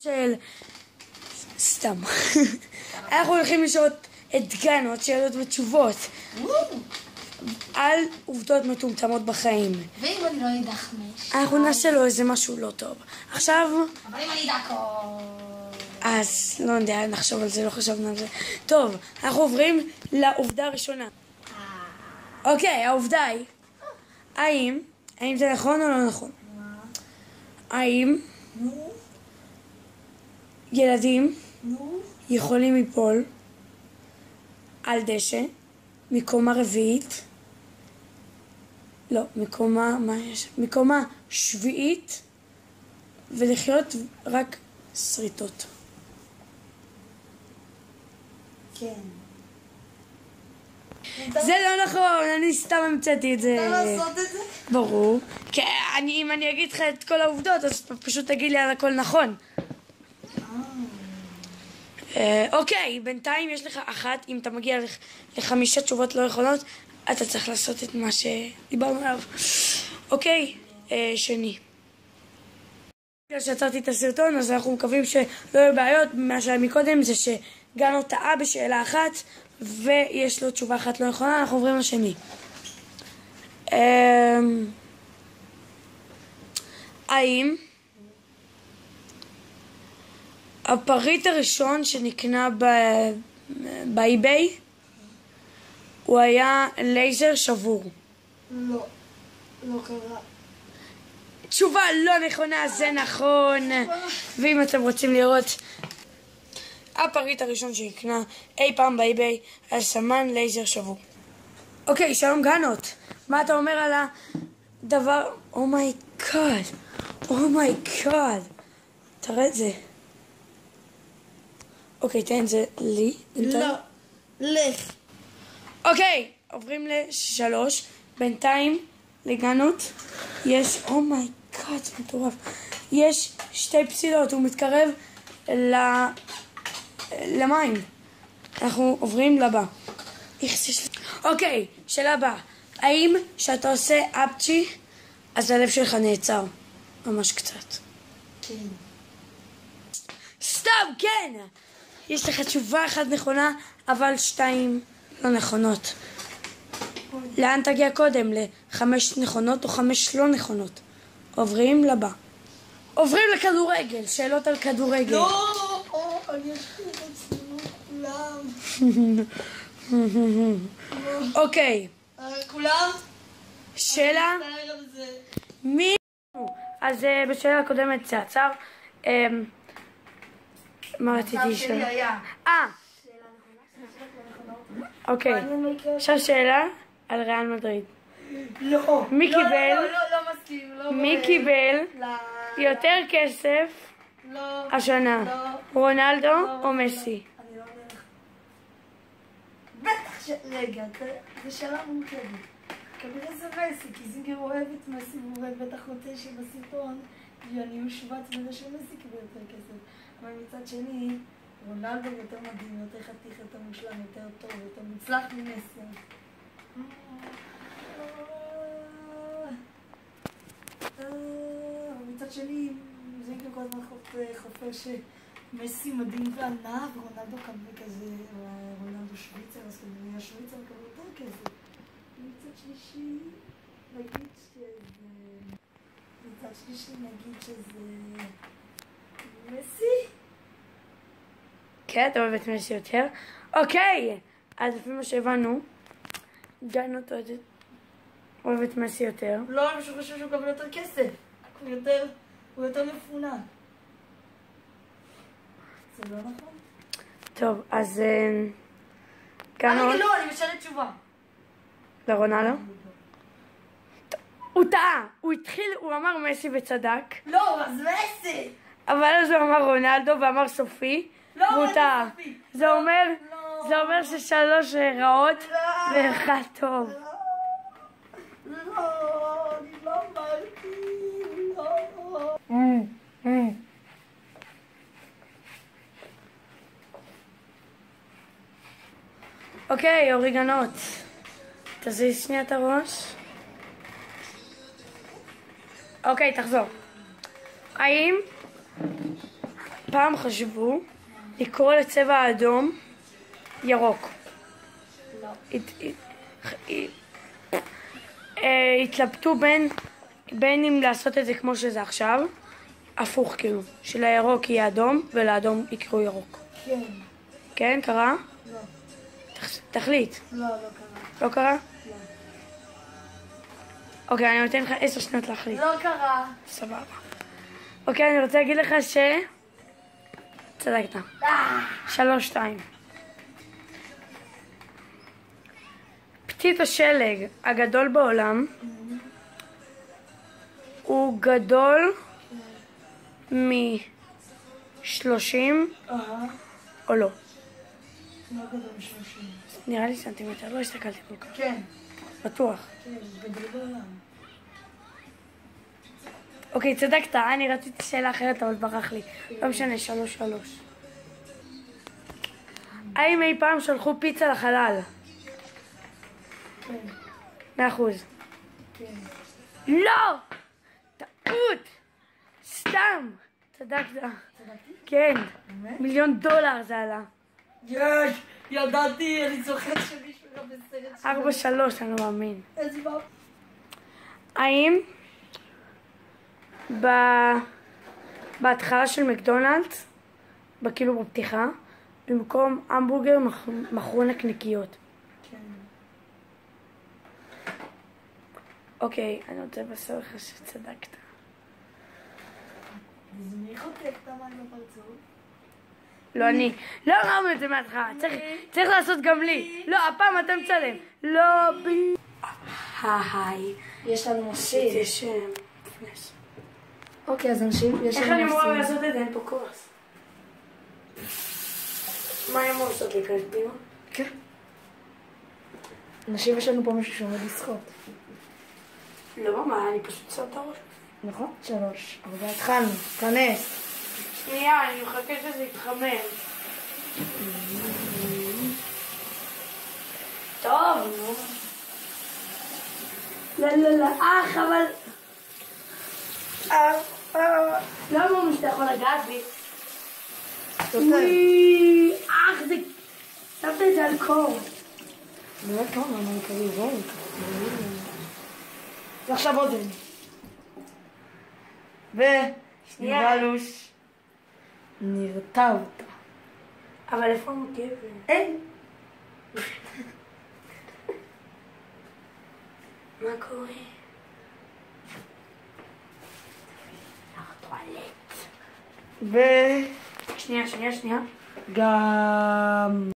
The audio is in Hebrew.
של... סתם. אנחנו הולכים לשאול את גנות, שאלות ותשובות. על עובדות מטומטמות בחיים. ואם אני לא אדע 5? אנחנו נעשה לו איזה משהו לא טוב. עכשיו... אבל אם אני אדע כל... אז לא יודע, נחשוב על זה, לא חשבנו על זה. טוב, אנחנו עוברים לעובדה הראשונה. אוקיי, העובדה היא, האם זה נכון או לא נכון? האם ילדים יכולים ליפול על דשא מקומה רביעית, לא, מקומה שביעית, ולחיות רק שריטות? כן. זה לא נכון, אני סתם המצאתי את זה. אתה לעשות את זה? ברור. כי אם אני אגיד לך את כל העובדות, אז פשוט תגיד לי על הכל נכון. אוקיי, בינתיים יש לך אחת, אם אתה מגיע ל5 תשובות לא יכולות, אתה צריך לעשות את מה שדיברנו עליו. אוקיי, שני. בגלל שעצרתי את הסרטון, אז אנחנו מקווים שלא יהיו בעיות. מה שהיה מקודם זה שגנו טעה בשאלה אחת, ויש לו תשובה אחת לא נכונה. אנחנו עוברים לשני. האם הפריט הראשון שנקנה באיביי הוא היה לייזר שבור? לא, לא קרה. תשובה לא נכונה, זה נכון. ואם אתם רוצים לראות, הפריט הראשון שנקנה אי פעם באיביי היה סמן לייזר שבור. אוקיי, שלום גנות, מה אתה אומר על הדבר? אומייגאד, תראה את זה. אוקיי, תן את זה לי. לא, לך. אוקיי, עוברים ל3. בינתיים לגנות יש, אומייגאד, זה מטורף, יש 2 פסילות, הוא מתקרב למים. אנחנו עוברים לבא. אוקיי, שאלה הבאה. האם שאתה עושה אפצ'י אז הלב שלך נעצר? ממש קצת. כן. סתם, כן! יש לך תשובה אחת נכונה, אבל 2 לא נכונות. לאן תגיע קודם? ל5 נכונות או 5 לא נכונות? עוברים לבא. עוברים לכדורגל, שאלות על כדורגל. לא, אני אשאיר את עצמנו כולם. אוקיי. כולם? שאלה? מי? אז בשאלה הקודמת זה עצר. מה רציתי לשאול? אוקיי, עכשיו שאלה על ריאל מדריד. לא. מי קיבל יותר כסף השנה? רונלדו או מסי? אני לא יודע לך. בטח רגע, זה שאלה מורכבת. כנראה זה מסי, כי זינגר אוהב את מסי, והוא אוהב בטח רוצה שבסרטון אני משווץ בזה שמסי קיבל יותר כסף. אבל מצד שני, רונלדו יותר מדהים, יותר חתיך, יותר מושלם, יותר טוב, יותר מוצלח ממסי. מצד שני, זינגר כל הזמן חופר שמסי מדהים וענב, ורונלדו כזה, רונלדו שוויצר, אז כנראה השוויצר מקבל יותר כסף. מצד שלישי, נגיד שזה מסי? כן, אתה אוהב את מסי יותר? אוקיי, אז לפי מה שהבנו, גנות אוהב את מסי יותר. לא, אני חושב שהוא מקבל יותר כסף. הוא יותר מפונן. זה לא נכון? טוב, אז גנות... לא, אני משאלת תשובה. לרונלדו? הוא טעה, הוא אמר מסי וצדק. לא, אז מסי! אבל אז הוא אמר רונלדו ואמר סופי, והוא טעה. זה אומר ש3 רעות ואחד טוב. לא, אני לא אמרתי, לא. אוקיי, אורי גנות, תזיז שנייה את הראש. אוקיי, תחזור. האם פעם חשבו לקרוא לצבע האדום ירוק. לא. התלבטו בין אם לעשות את זה כמו שזה עכשיו, הפוך כאילו, שלירוק יהיה אדום ולאדום יקראו ירוק. כן. כן, קרה? לא. תחליט. לא, לא קרה. לא קרה? לא. אוקיי, אני נותן לך 10 שניות להחליט. לא קרה. סבבה. אוקיי, אני רוצה להגיד לך צדקת. 3-2. פתית השלג הגדול בעולם הוא גדול מ-30 או לא? לא גדול מ-30. נראה לי סנטימטר, לא הסתכלתי כל כך. כן. בטוח. כן, גדול בעולם. אוקיי, צדקת, אני רציתי שאלה אחרת אבל ברח לי. לא משנה, 3-3. האם אי פעם שלחו פיצה לחלל? כן. 100%. כן. לא! טעות! סתם! צדקת. צדקתי? כן. באמת? $1,000,000 זה עלה. יש! ידעתי, אני זוכר שמישהו גם בסרט 4-3, אני לא מאמין. איזה מה? האם בהתחלה של מקדונלדס, כאילו בפתיחה, במקום המבורגר מכרו נקניקיות? כן. אוקיי, אני רוצה לבשר לך שצדקת. אז מי חוטף את המים בפרצוף? לא אני. לא אמרנו את זה מההתחלה. צריך לעשות גם לי. לא, הפעם אתה מצלם. לא בי... היי. יש לנו מסיל. יש... אוקיי, אז אנשים, יש לנו איך אני אמורה מסיל. לעשות את זה? אין פה כוס. מה אני אמורה לעשות? להיכנס פנימה? כן. אנשים, יש לנו פה מישהו שעומד לשחות. לא, מה? אני פשוט שם את הראש. נכון? 3. 4. התחלנו. כנס. שנייה, אני מחכה שזה יתחמם. טוב, נו. לא, אבל... לא אמרנו שאתה יכול לגעת בי. וואי, זה... שמת את זה על קור. באמת לא, מה אני קוראים רום? ועכשיו עוד ונגלוש נרתע אותה. אבל איפה המגבר? אין. מה קורה? הטואלט. ו... שנייה. גם...